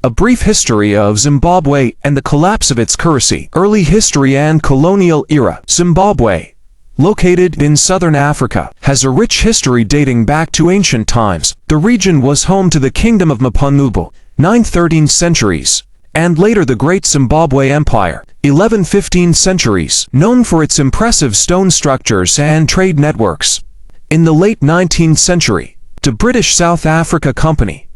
A brief history of Zimbabwe and the collapse of its currency. Early history and colonial era. Zimbabwe, located in southern Africa, has a rich history dating back to ancient times. The region was home to the Kingdom of Mapungubwe, 9th-13th centuries, and later the Great Zimbabwe Empire, 11th-15th centuries, known for its impressive stone structures and trade networks. In the late 19th century, the British South Africa Company,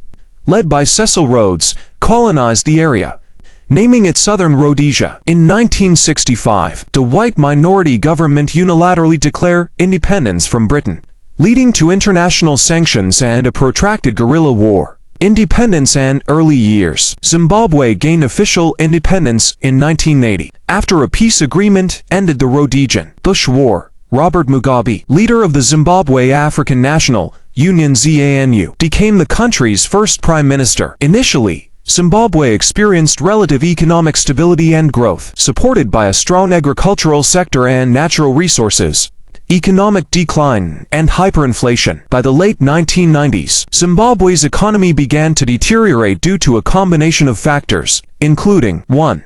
led by Cecil Rhodes, colonized the area, naming it Southern Rhodesia. In 1965, the white minority government unilaterally declared independence from Britain, leading to international sanctions and a protracted guerrilla war. Independence and early years. Zimbabwe gained official independence in 1980. After a peace agreement ended the Rhodesian Bush War, Robert Mugabe, leader of the Zimbabwe African National Union ZANU, became the country's first prime minister. Initially, Zimbabwe experienced relative economic stability and growth, supported by a strong agricultural sector and natural resources. Economic decline and hyperinflation. By the late 1990s, Zimbabwe's economy began to deteriorate due to a combination of factors, including 1.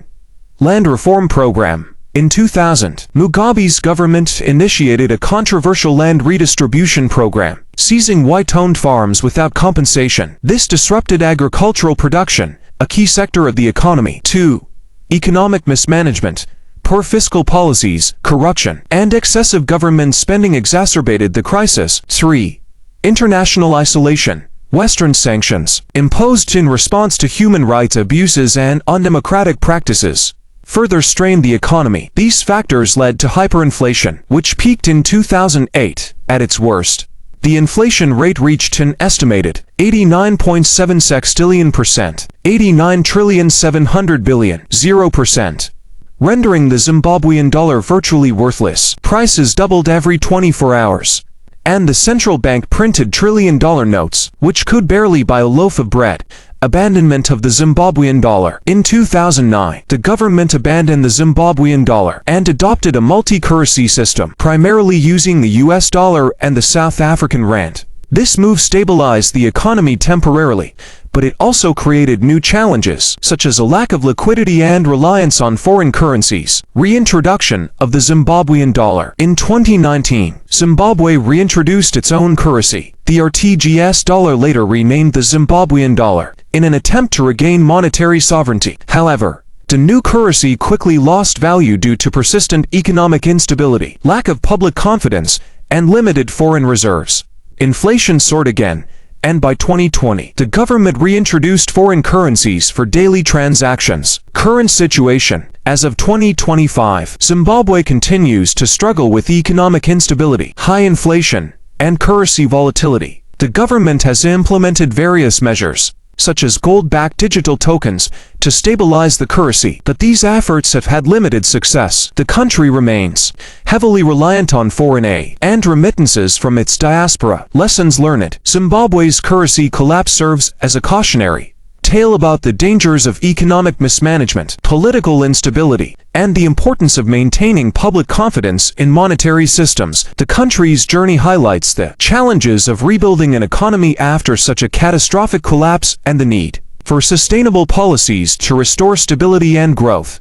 Land reform program. In 2000, Mugabe's government initiated a controversial land redistribution program, seizing white-owned farms without compensation. This disrupted agricultural production, a key sector of the economy. 2. Economic mismanagement. Poor fiscal policies, corruption, and excessive government spending exacerbated the crisis. 3. International isolation. Western sanctions, imposed in response to human rights abuses and undemocratic practices, further strained the economy. These factors led to hyperinflation, which peaked in 2008. At its worst, the inflation rate reached an estimated 89.7 sextillion%, 89,700 billion, 0%. Rendering the Zimbabwean dollar virtually worthless. Prices doubled every 24 hours, and the central bank printed trillion-dollar notes, which could barely buy a loaf of bread. Abandonment of the Zimbabwean dollar. In 2009, the government abandoned the Zimbabwean dollar and adopted a multi-currency system, primarily using the US dollar and the South African rand. This move stabilized the economy temporarily, but it also created new challenges, such as a lack of liquidity and reliance on foreign currencies. Reintroduction of the Zimbabwean dollar. In 2019, Zimbabwe reintroduced its own currency. The RTGS dollar, later renamed the Zimbabwean dollar, in an attempt to regain monetary sovereignty. However, the new currency quickly lost value due to persistent economic instability, lack of public confidence, and limited foreign reserves. Inflation soared again, and by 2020, the government reintroduced foreign currencies for daily transactions. Current situation. As of 2025, Zimbabwe continues to struggle with economic instability, high inflation, and currency volatility. The government has implemented various measures, such as gold-backed digital tokens, to stabilize the currency, but these efforts have had limited success. The country remains heavily reliant on foreign aid and remittances from its diaspora. Lessons learned. Zimbabwe's currency collapse serves as a cautionary tale about the dangers of economic mismanagement, political instability, and the importance of maintaining public confidence in monetary systems. The country's journey highlights the challenges of rebuilding an economy after such a catastrophic collapse and the need for sustainable policies to restore stability and growth.